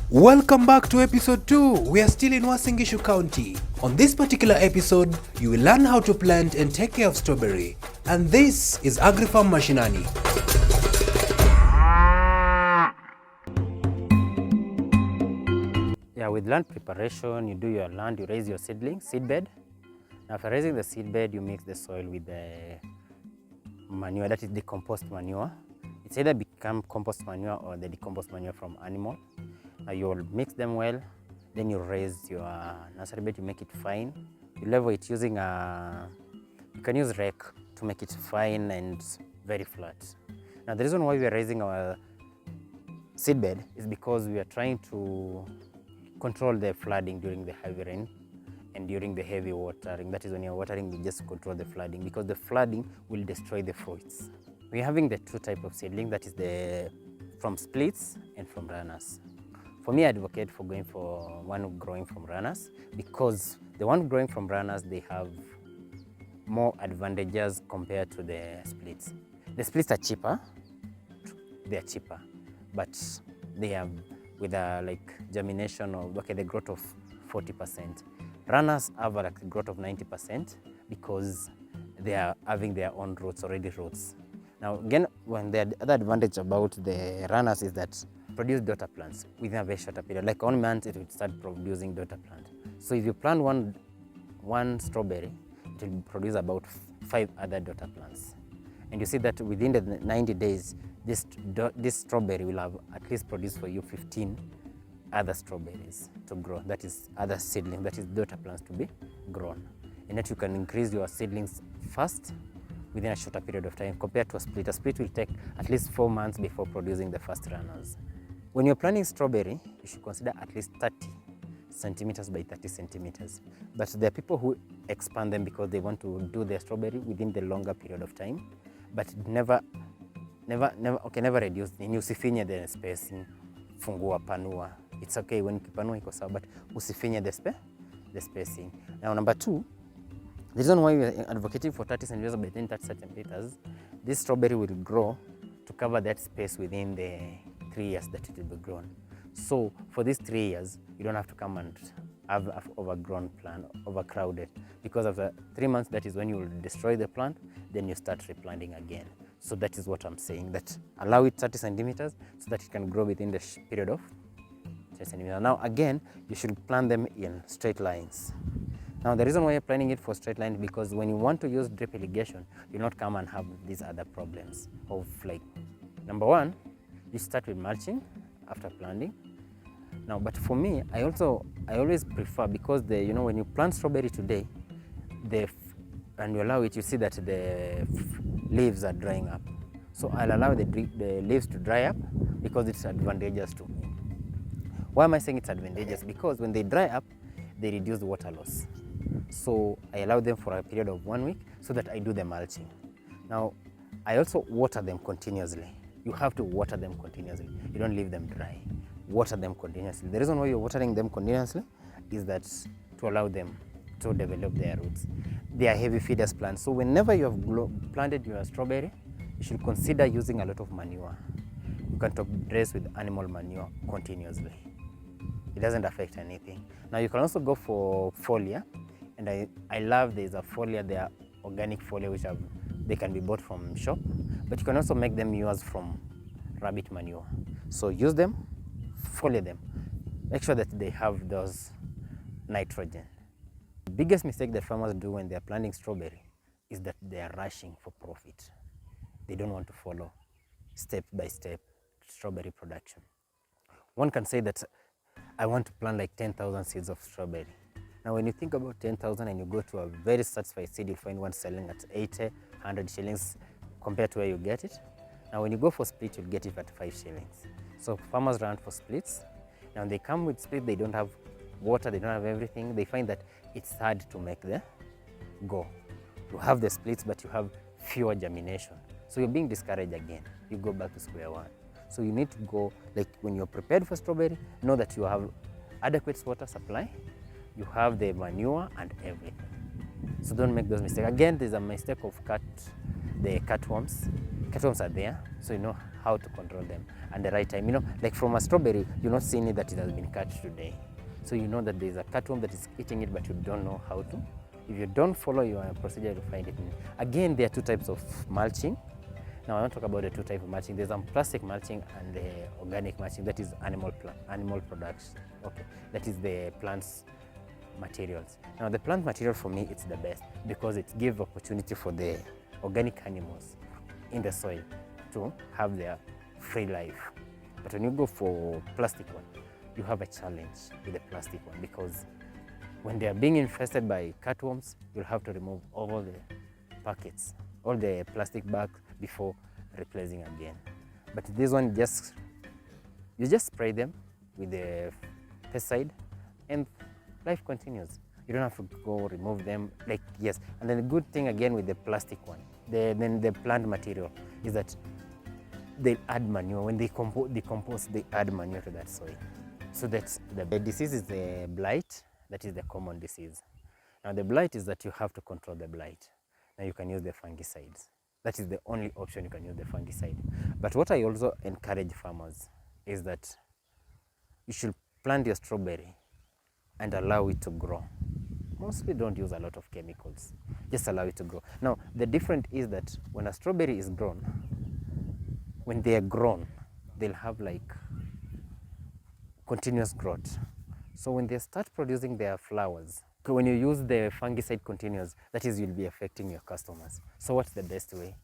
Welcome back to episode 2. We are still in Uasin Gishu County. On this particular episode, you will learn how to plant and take care of strawberry. And this is Agri-Farm Mashinani. Yeah, with land preparation, you do your land, you raise your seed bed. Now after raising the seed bed, you mix the soil with the manure, that is decomposed manure. It's either become compost manure or the decomposed manure from animal. Now you'll mix them well, then you raise your nursery bed, you make it fine. You level it using you can use rake to make it fine and very flat. Now the reason why we are raising our seed bed is because we are trying to control the flooding during the heavy rain and during the heavy watering. That is when you're watering, you just control the flooding because the flooding will destroy the fruits. We're having the two types of seedling, that is the from splits and from runners. For me, I advocate for going for one growing from runners because the one growing from runners, they have more advantages compared to the splits. The splits are cheaper, but they have with a germination of the growth of 40%. Runners have a growth of 90% because they are having their own roots, already roots. Now again, when the other advantage about the runners is that produce daughter plants within a very short period. Like 1 month, it will start producing daughter plant. So if you plant one strawberry, it will produce about 5 other daughter plants. And you see that within the 90 days, this strawberry will have at least produced for you 15 other strawberries to grow. That is other seedlings, that is daughter plants to be grown. And that you can increase your seedlings fast within a shorter period of time compared to a split. A split will take at least 4 months before producing the first runners. When you're planting strawberry, you should consider at least 30 centimeters by 30 centimeters. But there are people who expand them because they want to do their strawberry within the longer period of time, but never reduce. Usifinye the spacing, fungua, panua. It's okay when you panua iko sawa, but usifinye the spacing. Now number 2, the reason why we are advocating for 30 centimeters by 30 centimeters, this strawberry will grow to cover that space within the 3 years that it will be grown. So for these 3 years, you don't have to come and have an overgrown plant, overcrowded, because after 3 months, that is when you will destroy the plant, then you start replanting again. So that is what I'm saying, that allow it 30 centimeters so that it can grow within the period of 30 centimeters. Now again, you should plant them in straight lines. Now the reason why you're planting it for straight line is because when you want to use drip irrigation, you not come and have these other problems of number 1, you start with mulching after planting. Now, but for me, I always prefer, because when you plant strawberry today, and you allow it, you see that the leaves are drying up. So I'll allow the leaves to dry up because it's advantageous to me. Why am I saying it's advantageous? Because when they dry up, they reduce water loss. So I allow them for a period of 1 week so that I do the mulching. Now, I also water them continuously. You have to water them continuously. You don't leave them dry. Water them continuously. The reason why you're watering them continuously is that to allow them to develop their roots. They are heavy feeders plants. So whenever you have planted your strawberry, you should consider using a lot of manure. You can top dress with animal manure continuously. It doesn't affect anything. Now you can also go for foliar, and I love there's a foliar, they are organic foliar which they can be bought from shop, but you can also make them yours from rabbit manure. So use them, foliar them. Make sure that they have those nitrogen. The biggest mistake that farmers do when they are planting strawberry is that they are rushing for profit. They don't want to follow step by step strawberry production. One can say that I want to plant 10,000 seeds of strawberry. Now when you think about 10,000 and you go to a very satisfied seed, you find one selling at 80, 100 shillings compared to where you get it. Now when you go for split, you'll get it at 5 shillings. So farmers run for splits. Now they come with split, they don't have water, they don't have everything. They find that it's hard to make the go. You have the splits, but you have fewer germination. So you're being discouraged again. You go back to square one. So you need to go, when you're prepared for strawberry, know that you have adequate water supply, you have the manure and everything. So don't make those mistakes. Again, there's a mistake of the cutworms. Cutworms are there, so you know how to control them and the right time. You know, like from a strawberry, you're not seeing it that it has been cut today. So you know that there's a cutworm that is eating it, but you don't know how to. If you don't follow your procedure, you'll find it. Again, there are two types of mulching. Now I want to talk about the two types of mulching. There's plastic mulching and the organic mulching. That is animal products. Okay, that is the plants materials. Now the plant material for me, it's the best because it gives opportunity for the organic animals in the soil to have their free life. But when you go for plastic one, you have a challenge with the plastic one because when they are being infested by cutworms, you'll have to remove all the packets, all the plastic bags before replacing again. But this one, you just spray them with the pesticide and life continues. You don't have to go remove them, like, yes. And then the good thing again with the plastic one, then the plant material is that they add manure. When they decompose, they add manure to that soil. So that's the disease is the blight. That is the common disease. Now the blight is that you have to control the blight. Now you can use the fungicides. That is the only option you can use the fungicide. But what I also encourage farmers is that you should plant your strawberry and allow it to grow. Mostly don't use a lot of chemicals. Just allow it to grow. Now the difference is that when a strawberry is grown, when they are grown, they'll have like continuous growth. So when they start producing their flowers, when you use the fungicide continuous, that is, you'll be affecting your customers. So what's the best way?